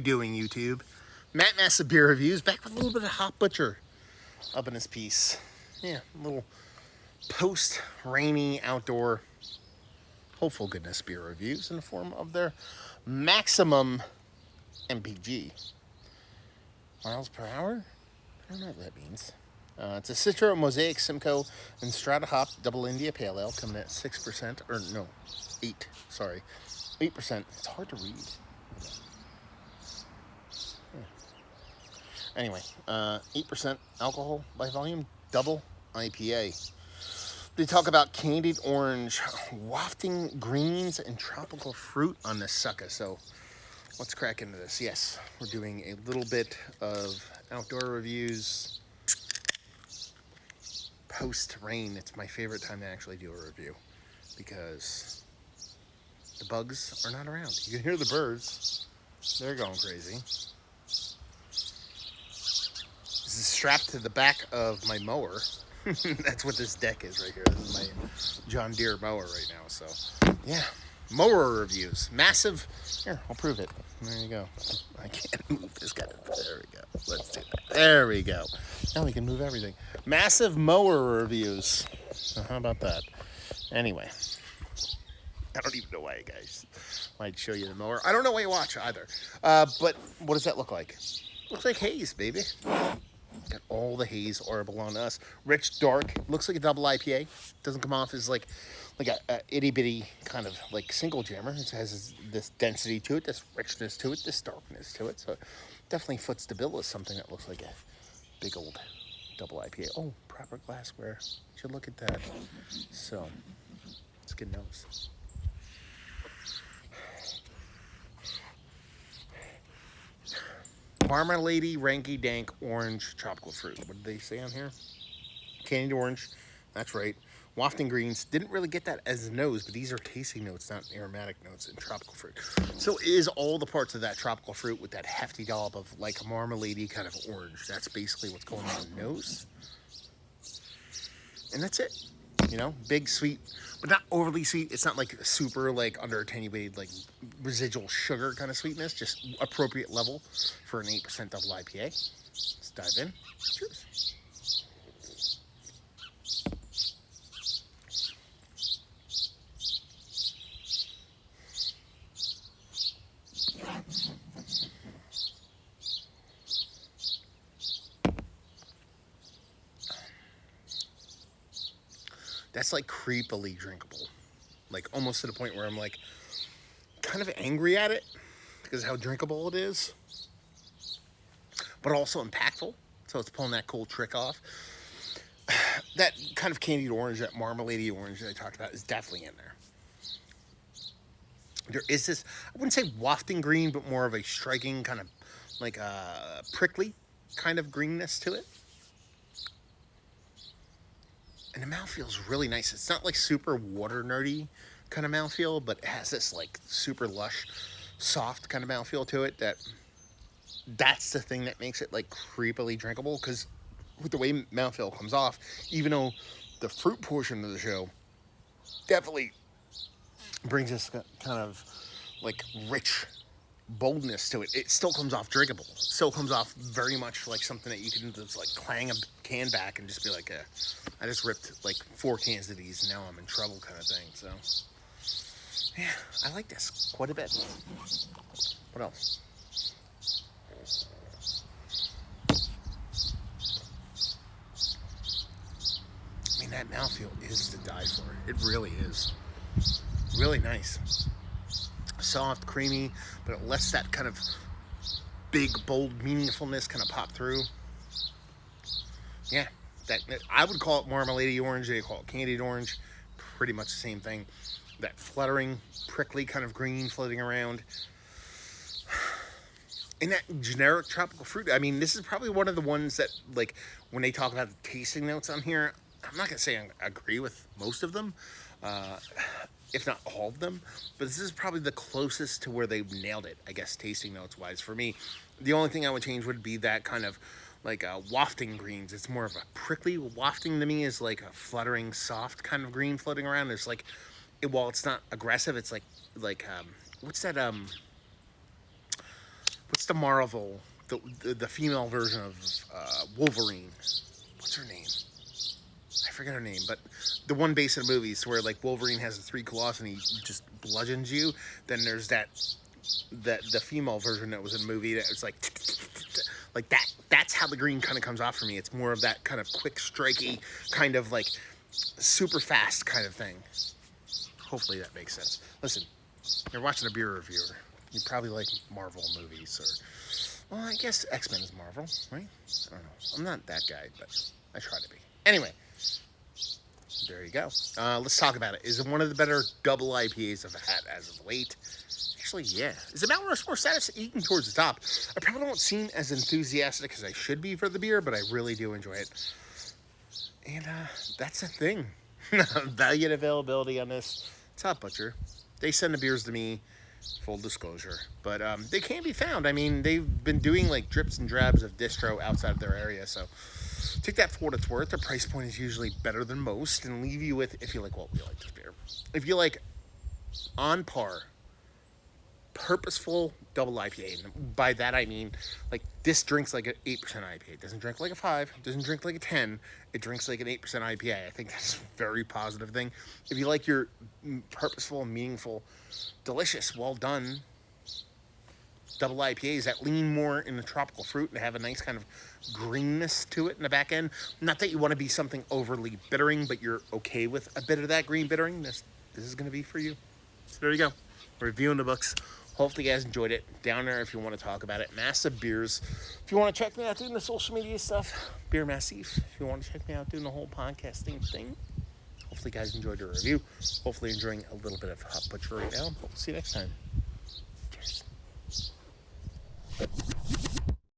doing, YouTube? Matt Massa Beer Reviews, back with a little bit of Hot Butcher up in his piece. Yeah, a little post-rainy outdoor hopeful goodness beer reviews in the form of their maximum MPG. Miles per hour? I don't know what that means. It's a Citra, Mosaic, Simcoe, and Strata Hop Double India Pale Ale coming at 6%, or no, 8, sorry. 8%. It's hard to read. Anyway, 8% alcohol by volume, double IPA. They talk about candied orange, wafting greens, and tropical fruit on this sucker. So let's crack into this. Yes, we're doing a little bit of outdoor reviews. Post-rain, it's my favorite time to actually do a review because the bugs are not around. You can hear the birds. They're going crazy. This is strapped to the back of my mower. That's what this deck is right here. This is my John Deere mower right now. So, yeah. Mower reviews. Massive. Here, I'll prove it. There you go. I can't move this guy. There we go. Let's do that. There we go. Now we can move everything. Massive mower reviews. So how about that? Anyway. I don't even know why you guys might show you the mower. I don't know why you watch either. But what does that look like? Looks like haze, baby. Got all the haze or belong to us. Rich, dark. Looks like a double IPA. Doesn't come off as like a itty bitty kind of like single jammer. It has this density to it, this richness to it, this darkness to it. So definitely foots the bill as something that looks like a big old double IPA. Oh, proper glassware. You should look at that. So it's good nose. Marmalade, ranky dank, orange, tropical fruit. What did they say on here? Candied orange. That's right. Wafting greens. Didn't really get that as a nose, but these are tasting notes, not aromatic notes, and tropical fruit. So it is all the parts of that tropical fruit with that hefty dollop of like a marmalade kind of orange. That's basically what's going on in the nose. And that's it. You know, big, sweet, but not overly sweet. It's not like super like under attenuated like residual sugar kind of sweetness. Just appropriate level for an 8% double IPA. Let's dive in. Cheers. That's like creepily drinkable. Like almost to the point where I'm like kind of angry at it because of how drinkable it is. But also impactful. So it's pulling that cool trick off. That kind of candied orange, that marmalade orange that I talked about is definitely in there. There is this, I wouldn't say wafting green, but more of a striking kind of like a prickly kind of greenness to it. And the mouthfeel's really nice. It's not like super water nerdy kind of mouthfeel, but it has this like super lush, soft kind of mouthfeel to it that's the thing that makes it like creepily drinkable. Because with the way mouthfeel comes off, even though the fruit portion of the show definitely brings this kind of like rich boldness to it, it still comes off drinkable. It still comes off very much like something that you can just like clang a can back and just be like, I just ripped like 4 cans of these and now I'm in trouble kind of thing. So yeah, I like this quite a bit. What else? I mean, that mouthfeel is to die for. It really is. Really nice. Soft, creamy, but it lets that kind of big, bold meaningfulness kind of pop through. Yeah, that I would call it marmalade orange. They call it candied orange. Pretty much the same thing. That fluttering, prickly kind of green floating around. And that generic tropical fruit. I mean, this is probably one of the ones that, like, when they talk about the tasting notes on here, I'm not going to say I agree with most of them. If not all of them, but this is probably the closest to where they've nailed it, I guess, tasting notes wise. For me, the only thing I would change would be that kind of like wafting greens. It's more of a prickly. Wafting to me is like a fluttering, soft kind of green floating around. It's like, while it's not aggressive, it's like what's that what's the Marvel, the female version of Wolverine? What's her name? I forget her name, but the one based in movies where like Wolverine has the 3 claws and he just bludgeons you. Then there's the female version that was in the movie that was like that. That's how the green kind of comes off for me. It's more of that kind of quick, striky, kind of like super fast kind of thing. Hopefully that makes sense. Listen, you're watching a beer reviewer. You probably like Marvel movies, or well, I guess X-Men is Marvel, right? I don't know. I'm not that guy, but I try to be. Anyway, there you go. Let's talk about it. Is it one of the better double IPAs I've had as of late? Actually, yeah. Is it Mount Rushmore status eating towards the top? I probably don't seem as enthusiastic as I should be for the beer, but I really do enjoy it. And that's the thing. Value and availability on this. Top Butcher. They send the beers to me, full disclosure. But they can be found. I mean, they've been doing like drips and drabs of distro outside of their area, so take that for what it's worth. Their price point is usually better than most, and leave you with, if you like, well, we like this beer. If you like on par, purposeful double IPA, and by that I mean, like, this drinks like an 8% IPA. It doesn't drink like a 5, it doesn't drink like a 10, it drinks like an 8% IPA. I think that's a very positive thing. If you like your purposeful, meaningful, delicious, well done double IPAs that lean more in the tropical fruit and have a nice kind of greenness to it in the back end. Not that you want to be something overly bittering, but you're okay with a bit of that green bittering. This is going to be for you. So there you go. We're reviewing the books. Hopefully you guys enjoyed it. Down there if you want to talk about it. Massive Beers. If you want to check me out doing the social media stuff, Beer Massive. If you want to check me out doing the whole podcasting thing. Hopefully you guys enjoyed your review. Hopefully enjoying a little bit of Hot Butcher right now. We'll see you next time.